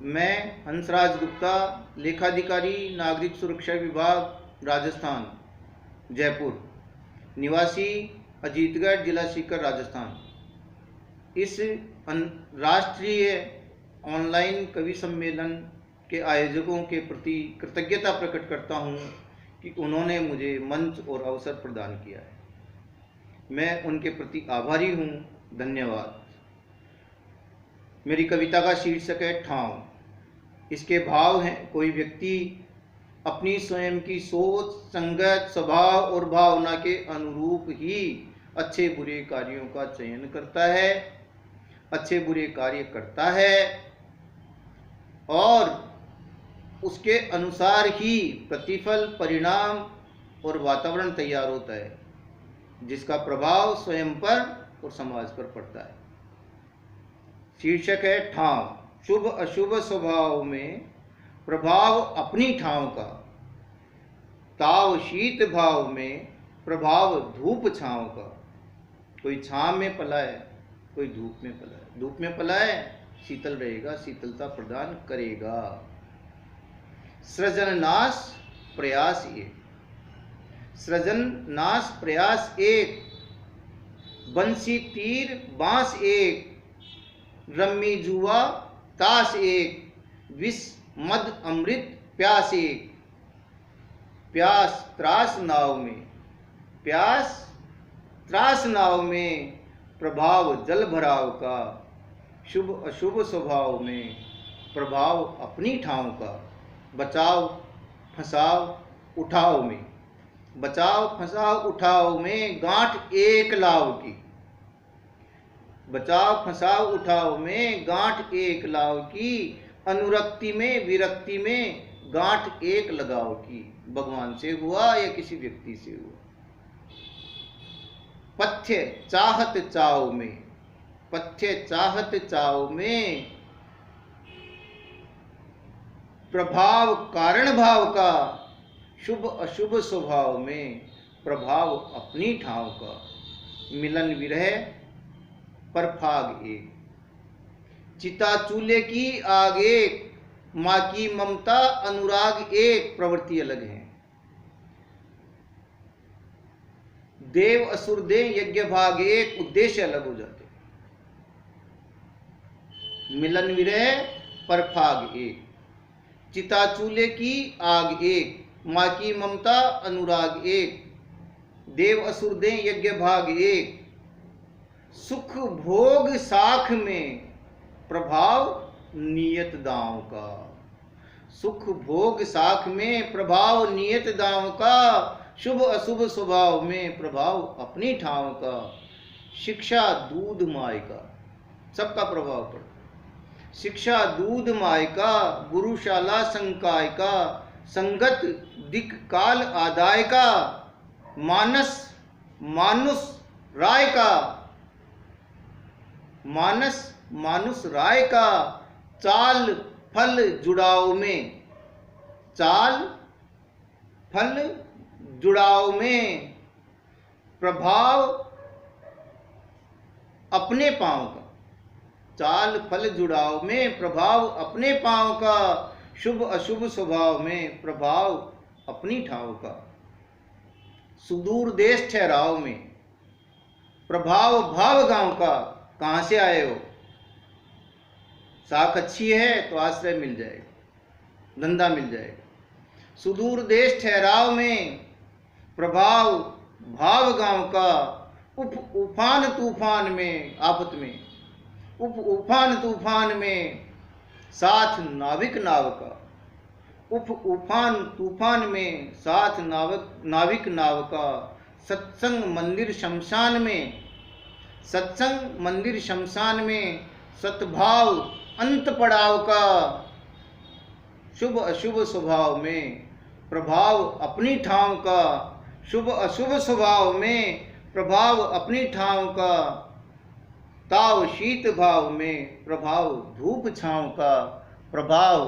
मैं हंसराज गुप्ता, लेखाधिकारी, नागरिक सुरक्षा विभाग, राजस्थान, जयपुर, निवासी अजीतगढ़, जिला सीकर, राजस्थान। इस राष्ट्रीय ऑनलाइन कवि सम्मेलन के आयोजकों के प्रति कृतज्ञता प्रकट करता हूं कि उन्होंने मुझे मंच और अवसर प्रदान किया है। मैं उनके प्रति आभारी हूं। धन्यवाद। मेरी कविता का शीर्षक है ठाव। इसके भाव हैं, कोई व्यक्ति अपनी स्वयं की सोच, संगत, स्वभाव और भावना के अनुरूप ही अच्छे बुरे कार्यों का चयन करता है, अच्छे बुरे कार्य करता है और उसके अनुसार ही प्रतिफल, परिणाम और वातावरण तैयार होता है, जिसका प्रभाव स्वयं पर और समाज पर पड़ता है। शीर्षक है ठाव। शुभ अशुभ स्वभाव में प्रभाव अपनी ठाव का, ताव शीत भाव में प्रभाव धूप छांव का। कोई छांव में पला है, कोई धूप में पला है। धूप में पला है, शीतल रहेगा, शीतलता प्रदान करेगा। सृजन नाश प्रयास एक, सृजन नाश प्रयास एक, बंसी तीर बांस एक, रम्मी जुआ ताश एक, विष मद अमृत प्यास एक। प्यास त्रास नाव में, प्यास त्रास नाव में प्रभाव जल भराव का। शुभ अशुभ स्वभाव में प्रभाव अपनी ठाव का। बचाव फंसाव उठाव में, बचाव फंसाव उठाव में गांठ एक लाव की। बचाव फंसाव उठाव में गांठ एक लाव की, अनुरक्ति में विरक्ति में गांठ एक लगाव की। भगवान से हुआ या किसी व्यक्ति से हुआ। पथ्य चाहत चाव में, पथ्य चाहत चाव में प्रभाव कारण भाव का। शुभ अशुभ स्वभाव में प्रभाव अपनी ठाव का। मिलन विरह पर फाग एक, चिता चूल्हे की आग एक, माँ की ममता अनुराग एक। प्रवृत्ति अलग है। देव असुर दे यज्ञ भाग एक, उद्देश्य अलग हो जाते। मिलन विरह पर फाग एक, चिता चूल्हे की आग एक, माँ की ममता अनुराग एक। देव असुर दे यज्ञ भाग एक। सुख भोग साख में प्रभाव नियत दांव का। सुख भोग साख में प्रभाव नियत दांव का। शुभ अशुभ स्वभाव में प्रभाव अपनी ठाव का। शिक्षा दूध माय का, सबका प्रभाव पड़ता है। शिक्षा दूध माय का, गुरुशाला संकाय का, संगत दिक काल आदाय का। मानस मानुष राय का, मानस मानुष राय का। चाल फल जुड़ाव में, चाल फल जुड़ाव में प्रभाव अपने पांव का। चाल फल जुड़ाव में प्रभाव अपने पांव का। शुभ अशुभ स्वभाव में प्रभाव अपनी ठाव का। सुदूर देश ठहराव में प्रभाव भाव गांव का। कहां से आए हो? साख अच्छी है तो आश्रय मिल जाएगा, धंधा मिल जाएगा। सुदूर देश ठहराव में प्रभाव भाव गांव का। उप उफान तूफान में, आफत में उप उफान तूफान में साथ नाविक नाव का। उप उफान तूफान में साथ नाविक नाव का। सत्संग मंदिर शमशान में, सत्संग मंदिर शमशान में सद्भाव अंत पड़ाव का। शुभ अशुभ स्वभाव में प्रभाव अपनी ठाव का। शुभ अशुभ स्वभाव में प्रभाव अपनी ठाव का। ताव शीत भाव में प्रभाव धूप छांव का। प्रभाव